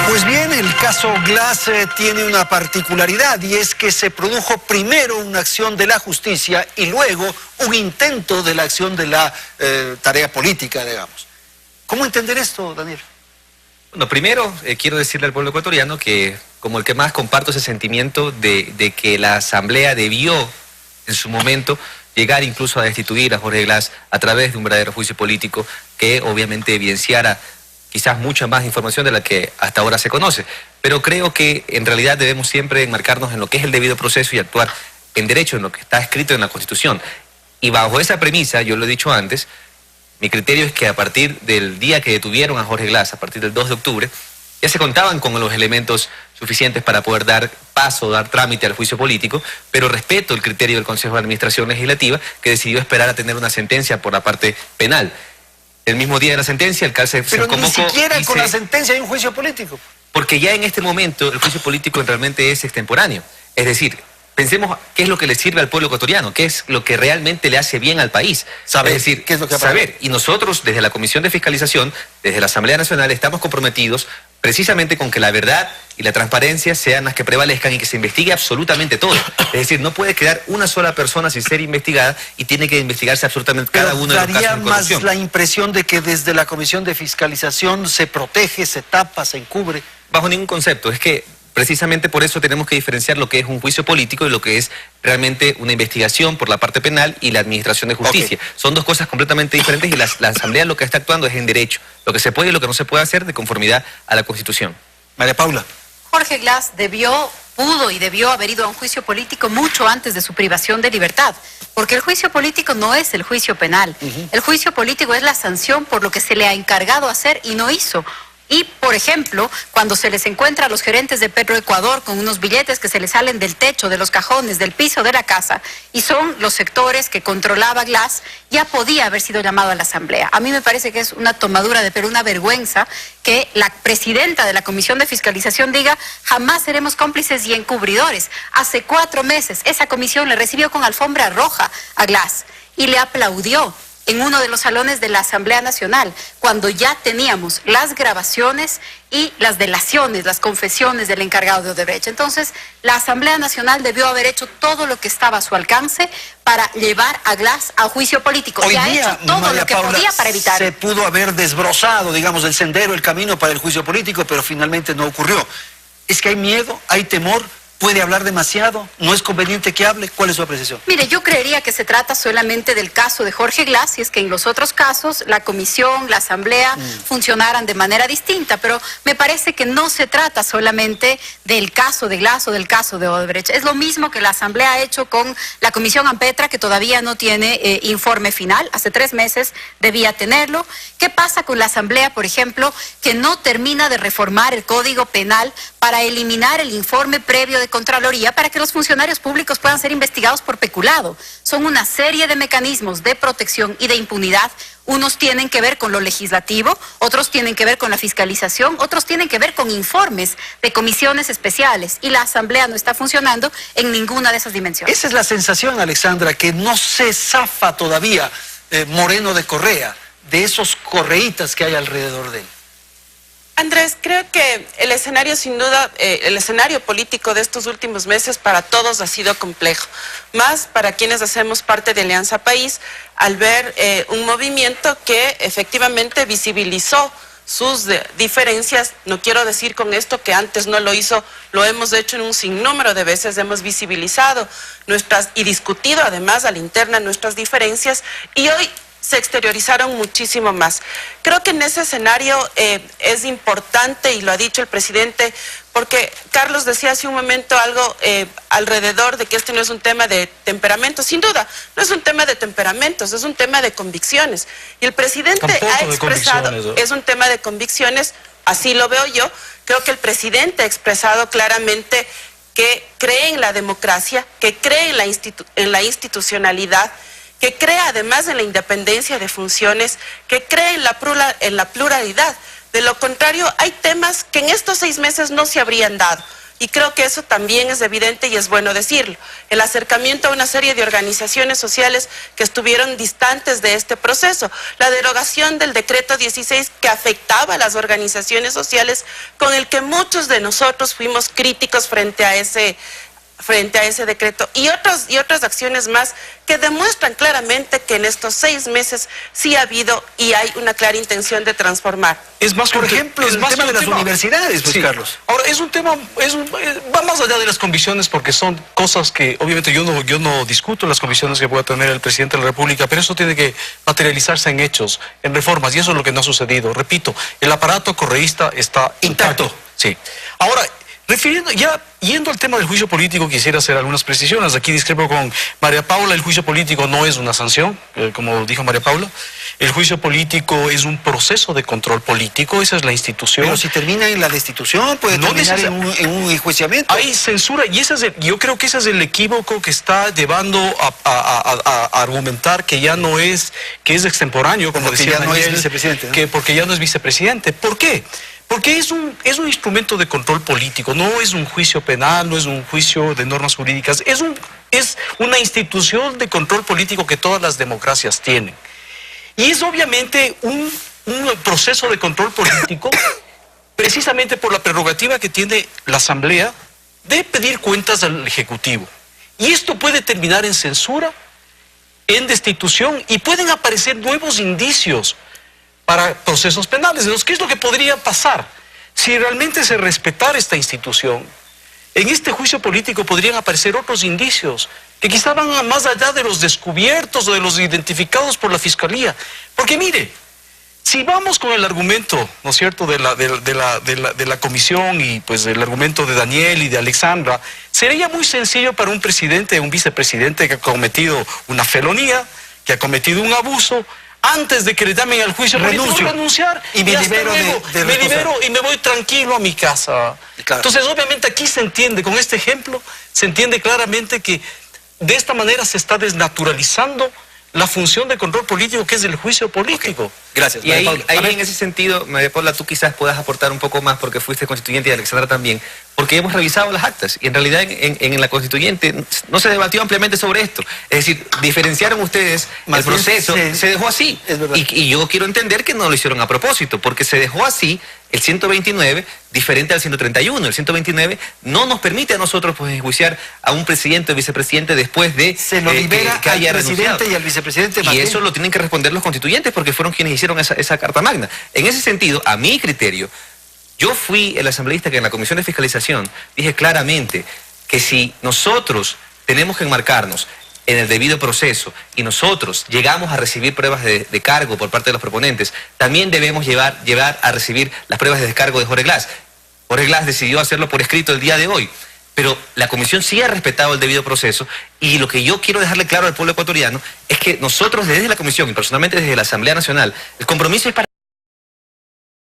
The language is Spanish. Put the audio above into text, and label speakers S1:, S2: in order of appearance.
S1: Pues bien, el caso Glass tiene una particularidad y es que se produjo primero una acción de la justicia y luego un intento de la acción de la tarea política, digamos. ¿Cómo entender esto, Daniel?
S2: Bueno, primero quiero decirle al pueblo ecuatoriano que como el que más comparto ese sentimiento de que la Asamblea debió en su momento llegar incluso a destituir a Jorge Glass a través de un verdadero juicio político que obviamente evidenciara quizás mucha más información de la que hasta ahora se conoce. Pero creo que en realidad debemos siempre enmarcarnos en lo que es el debido proceso y actuar en derecho, en lo que está escrito en la Constitución. Y bajo esa premisa, yo lo he dicho antes, mi criterio es que a partir del día que detuvieron a Jorge Glass, a partir del 2 de octubre, ya se contaban con los elementos suficientes para poder dar paso, dar trámite al juicio político, pero respeto el criterio del Consejo de Administración Legislativa, que decidió esperar a tener una sentencia por la parte penal. El mismo día de la sentencia, el CAL se convocó.
S1: Pero ni siquiera con la sentencia hay un juicio político.
S2: Porque ya en este momento el juicio político realmente es extemporáneo. Es decir, pensemos qué es lo que le sirve al pueblo ecuatoriano, qué es lo que realmente le hace bien al país.
S1: Saber,
S2: es decir,
S1: qué es lo que
S2: saber. Y nosotros, desde la Comisión de Fiscalización, desde la Asamblea Nacional, estamos comprometidos precisamente con que la verdad y la transparencia sean las que prevalezcan y que se investigue absolutamente todo. Es decir, no puede quedar una sola persona sin ser investigada y tiene que investigarse absolutamente cada uno de los casos de corrupción.
S1: ¿Daría más la impresión de que desde la Comisión de Fiscalización se protege, se tapa, se encubre?
S2: Bajo ningún concepto. Es que precisamente por eso tenemos que diferenciar lo que es un juicio político y lo que es realmente una investigación por la parte penal y la administración de justicia. Okay. Son dos cosas completamente diferentes y la Asamblea lo que está actuando es en derecho. Lo que se puede y lo que no se puede hacer de conformidad a la Constitución.
S1: María Paula.
S3: Jorge Glass pudo y debió haber ido a un juicio político mucho antes de su privación de libertad, porque el juicio político no es el juicio penal. El juicio político es la sanción por lo que se le ha encargado hacer y no hizo. Y, por ejemplo, cuando se les encuentra a los gerentes de Petroecuador con unos billetes que se les salen del techo, de los cajones, del piso de la casa, y son los sectores que controlaba Glass, ya podía haber sido llamado a la Asamblea. A mí me parece que es una tomadura de pelo, una vergüenza que la presidenta de la Comisión de Fiscalización diga jamás seremos cómplices y encubridores. Hace 4 meses esa comisión le recibió con alfombra roja a Glass y le aplaudió en uno de los salones de la Asamblea Nacional, cuando ya teníamos las grabaciones y las delaciones, las confesiones del encargado de Odebrecht. Entonces, la Asamblea Nacional debió haber hecho todo lo que estaba a su alcance para llevar a Glass a juicio político.
S1: Hoy
S3: y ha
S1: día,
S3: hecho todo
S1: María
S3: lo que
S1: Paula,
S3: podía para evitar.
S1: Se pudo haber desbrozado, digamos, el sendero, el camino para el juicio político, pero finalmente no ocurrió. ¿Es que hay miedo, hay temor? ¿Puede hablar demasiado? ¿No es conveniente que hable? ¿Cuál es su apreciación?
S3: Mire, yo creería que se trata solamente del caso de Jorge Glass, y es que en los otros casos la comisión, la asamblea funcionaran de manera distinta, pero me parece que no se trata solamente del caso de Glass o del caso de Odebrecht. Es lo mismo que la asamblea ha hecho con la comisión Ampetra, que todavía no tiene informe final, hace 3 meses debía tenerlo. ¿Qué pasa con la asamblea, por ejemplo, que no termina de reformar el Código Penal para eliminar el informe previo de Contraloría para que los funcionarios públicos puedan ser investigados por peculado? Son una serie de mecanismos de protección y de impunidad. Unos tienen que ver con lo legislativo, otros tienen que ver con la fiscalización, otros tienen que ver con informes de comisiones especiales, y la Asamblea no está funcionando en ninguna de esas dimensiones.
S1: Esa es la sensación, Alexandra, que no se zafa todavía Moreno de Correa, de esos correitas que hay alrededor de él.
S4: Andrés, creo que el escenario, sin duda, el escenario político de estos últimos meses para todos ha sido complejo, más para quienes hacemos parte de Alianza País, al ver un movimiento que efectivamente visibilizó sus diferencias. No quiero decir con esto que antes no lo hizo, lo hemos hecho en un sinnúmero de veces, hemos visibilizado y discutido además a la interna nuestras diferencias, y hoy se exteriorizaron muchísimo más. Creo que en ese escenario es importante, y lo ha dicho el presidente, porque Carlos decía hace un momento algo alrededor de que este no es un tema de temperamento. Sin duda, no es un tema de temperamentos, es un tema de convicciones. Y el presidente ha expresado, es un tema de convicciones, así lo veo yo. Creo que el presidente ha expresado claramente que cree en la democracia, que cree en la institucionalidad, que crea además en la independencia de funciones, que cree en la pluralidad. De lo contrario, hay temas que en estos 6 meses no se habrían dado. y creo que eso también es evidente y es bueno decirlo. El acercamiento a una serie de organizaciones sociales que estuvieron distantes de este proceso, la derogación del decreto 16 que afectaba a las organizaciones sociales, con el que muchos de nosotros fuimos críticos frente a ese decreto, y otras acciones más que demuestran claramente que en estos 6 meses sí ha habido y hay una clara intención de transformar.
S1: Es más, por ejemplo, el tema de las universidades, pues,
S5: sí.
S1: Carlos.
S5: Ahora, es un tema, va más allá de las convicciones, porque son cosas que, obviamente, yo no discuto las convicciones que pueda tener el presidente de la República, pero eso tiene que materializarse en hechos, en reformas, y eso es lo que no ha sucedido. Repito, el aparato correísta está intacto. Sí. Ahora, yendo al tema del juicio político, quisiera hacer algunas precisiones. Aquí discrepo con María Paula, el juicio político no es una sanción, como dijo María Paula. El juicio político es un proceso de control político, esa es la institución.
S1: Pero si termina en la destitución, puede terminar en un enjuiciamiento.
S5: Hay censura, y yo creo que ese es el equívoco que está llevando a argumentar que ya no es, que es extemporáneo, como decía Daniel,
S1: no es vicepresidente, ¿no?
S5: Porque ya no es vicepresidente. ¿Por qué? Porque es un instrumento de control político, no es un juicio penal, no es un juicio de normas jurídicas, es una institución de control político que todas las democracias tienen. Y es obviamente un proceso de control político precisamente por la prerrogativa que tiene la Asamblea de pedir cuentas al Ejecutivo. Y esto puede terminar en censura, en destitución, y pueden aparecer nuevos indicios para procesos penales. Entonces, ¿qué es lo que podría pasar? Si realmente se respetara esta institución, en este juicio político podrían aparecer otros indicios que quizá van más allá de los descubiertos o de los identificados por la Fiscalía. Porque mire, si vamos con el argumento, ¿no es cierto?, de la comisión, y pues el argumento de Daniel y de Alexandra, sería muy sencillo para un presidente, un vicepresidente que ha cometido una felonía, que ha cometido un abuso, antes de que le llamen al juicio político, renunciar
S1: y me libero
S5: y me voy tranquilo a mi casa. Claro. Entonces, obviamente aquí se entiende, con este ejemplo, se entiende claramente que de esta manera se está desnaturalizando la función de control político que es el juicio político.
S1: Okay. Gracias.
S2: Y ahí en ese sentido, María Paula, tú quizás puedas aportar un poco más porque fuiste constituyente y Alexandra también, porque hemos revisado las actas y en realidad en la constituyente no se debatió ampliamente sobre esto. Es decir, diferenciaron ustedes el proceso, se dejó así.
S1: Es verdad.
S2: Y yo quiero entender que no lo hicieron a propósito, porque se dejó así el 129 diferente al 131. El 129 no nos permite a nosotros pues enjuiciar a un presidente o vicepresidente después de
S1: se lo libera
S2: que haya
S1: al presidente
S2: renunciado.
S1: Y al vicepresidente.
S2: Y eso lo tienen que responder los constituyentes porque fueron quienes hicieron esa Carta Magna. En ese sentido, a mi criterio, yo fui el asambleísta que en la Comisión de Fiscalización dije claramente que si nosotros tenemos que enmarcarnos en el debido proceso y nosotros llegamos a recibir pruebas de cargo por parte de los proponentes, también debemos llevar a recibir las pruebas de descargo de Jorge Glass. Jorge Glass decidió hacerlo por escrito el día de hoy, pero la comisión sí ha respetado el debido proceso y lo que yo quiero dejarle claro al pueblo ecuatoriano es que nosotros desde la comisión y personalmente desde la Asamblea Nacional, el compromiso es para